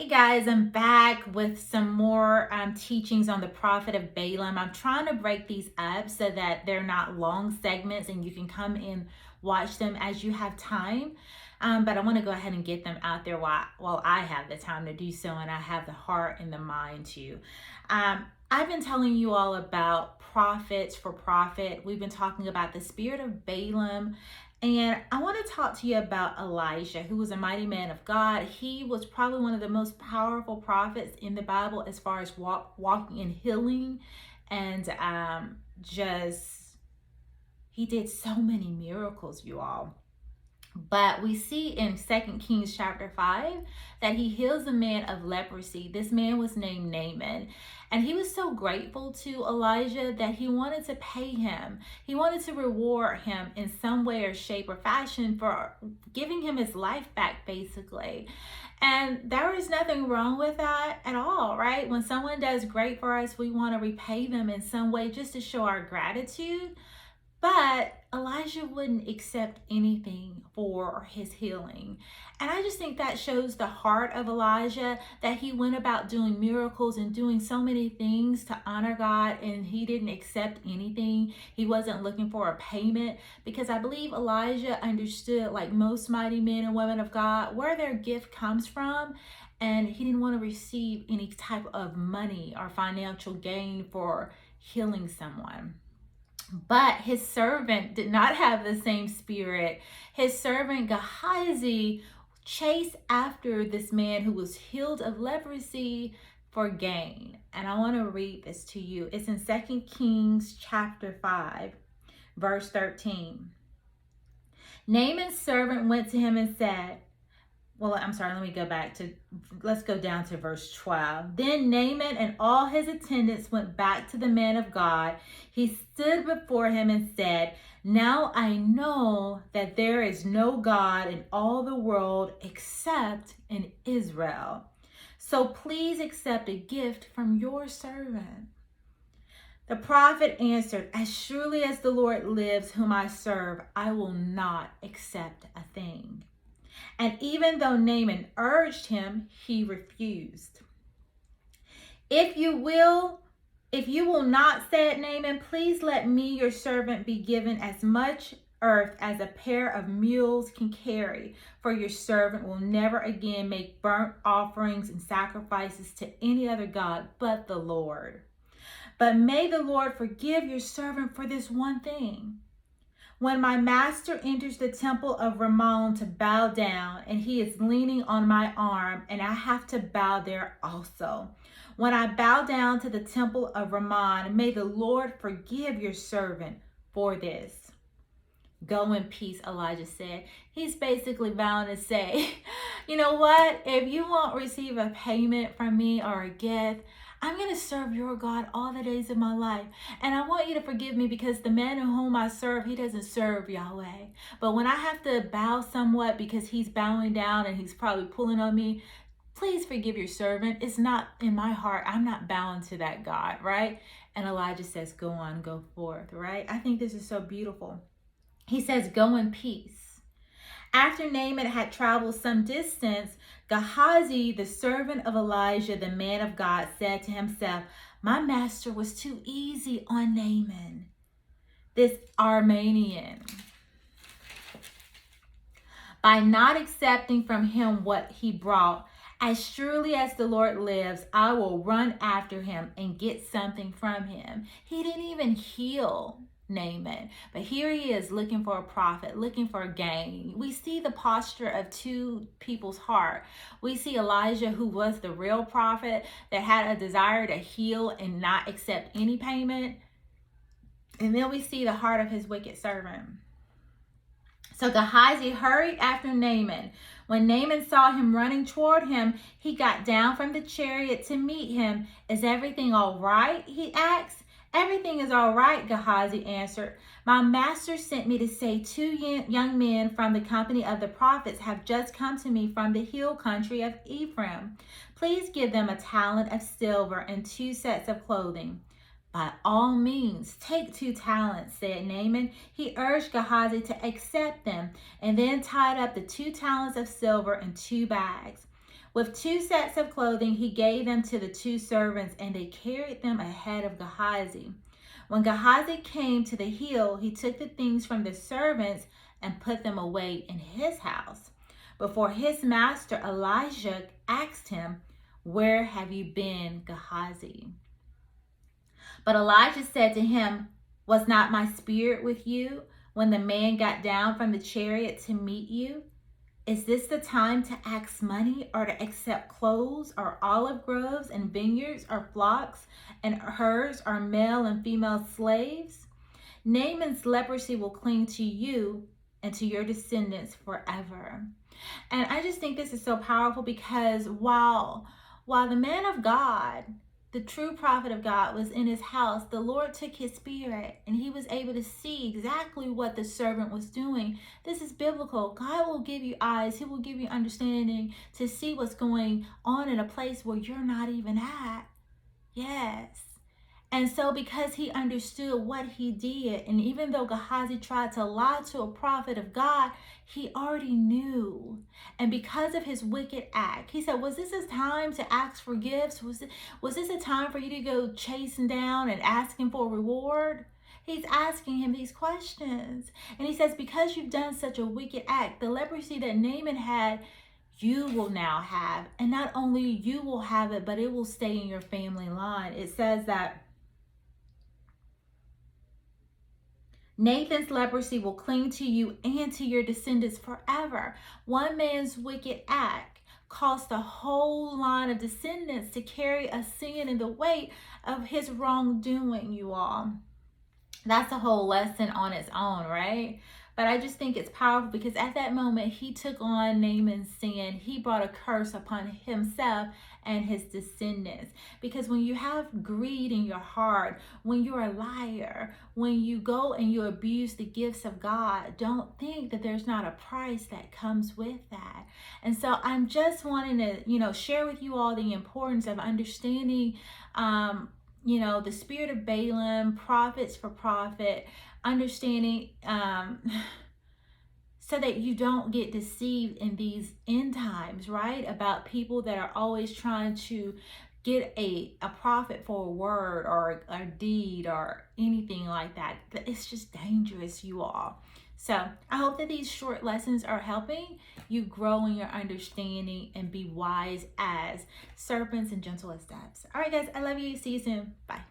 Hey guys, I'm back with some more teachings on the prophet of Balaam. I'm trying to break these up so that they're not long segments and you can come and watch them as you have time. But I want to go ahead and get them out there while I have the time to do so and I have the heart and the mind to. I've been telling you all about prophets for profit. We've been talking about the spirit of Balaam. And I want to talk to you about Elijah, who was a mighty man of God. He was probably one of the most powerful prophets in the Bible as far as walking in healing and he did so many miracles, you all. But we see in 2 Kings chapter 5 that he heals a man of leprosy. This man was named Naaman. And he was so grateful to Elijah that he wanted to pay him. He wanted to reward him in some way or shape or fashion for giving him his life back, basically. And there is nothing wrong with that at all, right? When someone does great for us, we want to repay them in some way just to show our gratitude. But Elijah wouldn't accept anything for his healing. And I just think that shows the heart of Elijah, that he went about doing miracles and doing so many things to honor God, and he didn't accept anything. He wasn't looking for a payment, because I believe Elijah understood, like most mighty men and women of God, where their gift comes from. And he didn't want to receive any type of money or financial gain for healing someone. But his servant did not have the same spirit. His servant Gehazi chased after this man who was healed of leprosy for gain. And I want to read this to you. It's in 2 Kings chapter 5, verse 13. Naaman's servant went to him and said, let's go down to verse 12. Then Naaman and all his attendants went back to the man of God. He stood before him and said, "Now I know that there is no God in all the world except in Israel. So please accept a gift from your servant." The prophet answered, "As surely as the Lord lives, whom I serve, I will not accept a thing." And even though Naaman urged him, he refused. If you will not," said Naaman, "please let me, your servant, be given as much earth as a pair of mules can carry, for your servant will never again make burnt offerings and sacrifices to any other god but the Lord. But may the Lord forgive your servant for this one thing. When my master enters the temple of Rimmon to bow down, and he is leaning on my arm, and I have to bow there also. When I bow down to the temple of Rimmon, may the Lord forgive your servant for this." "Go in peace," Elijah said. He's basically vowing to say, you know what? If you won't receive a payment from me or a gift, I'm going to serve your God all the days of my life. And I want you to forgive me, because the man in whom I serve, he doesn't serve Yahweh. But when I have to bow somewhat because he's bowing down and he's probably pulling on me, please forgive your servant. It's not in my heart. I'm not bowing to that God, right? And Elijah says, "Go on, go forth," right? I think this is so beautiful. He says, "Go in peace." After Naaman had traveled some distance, Gehazi, the servant of Elijah, the man of God, said to himself, "My master was too easy on Naaman, this Aramean, by not accepting from him what he brought. As surely as the Lord lives, I will run after him and get something from him." He didn't even heal Naaman, but here he is looking for a profit, looking for a gain. We see the posture of two people's heart. We see Elijah, who was the real prophet that had a desire to heal and not accept any payment. And then we see the heart of his wicked servant. So Gehazi hurried after Naaman. When Naaman saw him running toward him, he got down from the chariot to meet him. "Is everything all right?" he asked. "Everything is all right," Gehazi answered. "My master sent me to say 2 young men from the company of the prophets have just come to me from the hill country of Ephraim. Please give them a talent of silver and 2 sets of clothing." "By all means, take 2 talents," said Naaman. He urged Gehazi to accept them and then tied up the 2 talents of silver in 2 bags. With 2 sets of clothing, he gave them to the 2 servants, and they carried them ahead of Gehazi. When Gehazi came to the hill, he took the things from the servants and put them away in his house. Before his master Elijah asked him, "Where have you been, Gehazi?" But Elijah said to him, "Was not my spirit with you when the man got down from the chariot to meet you? Is this the time to ask money, or to accept clothes, or olive groves and vineyards, or flocks and herds, or male and female slaves? Naaman's leprosy will cling to you and to your descendants forever." And I just think this is so powerful, because while the man of God, the true prophet of God, was in his house, the Lord took his spirit and he was able to see exactly what the servant was doing. This is biblical. God will give you eyes. He will give you understanding to see what's going on in a place where you're not even at. Yes. And so because he understood what he did, and even though Gehazi tried to lie to a prophet of God, he already knew. And because of his wicked act, he said, was this a time to ask for gifts? Was this a time for you to go chasing down and asking for a reward? He's asking him these questions. And he says, because you've done such a wicked act, the leprosy that Naaman had, you will now have. And not only you will have it, but it will stay in your family line. It says that Nathan's leprosy will cling to you and to your descendants forever. One man's wicked act caused a whole line of descendants to carry a sin and the weight of his wrongdoing, you all. That's a whole lesson on its own, right? But I just think it's powerful, because at that moment, he took on Naaman's sin. He brought a curse upon himself and his descendants. Because when you have greed in your heart, when you're a liar, when you go and you abuse the gifts of God, don't think that there's not a price that comes with that. And so I'm just wanting to, share with you all the importance of understanding, the spirit of Balaam, prophets for profit, understanding so that you don't get deceived in these end times, right? About people that are always trying to get a profit for a word or a deed or anything like that. It's just dangerous, you all. So I hope that these short lessons are helping you grow in your understanding and be wise as serpents and gentle as doves. All right, guys, I love you. See you soon. Bye.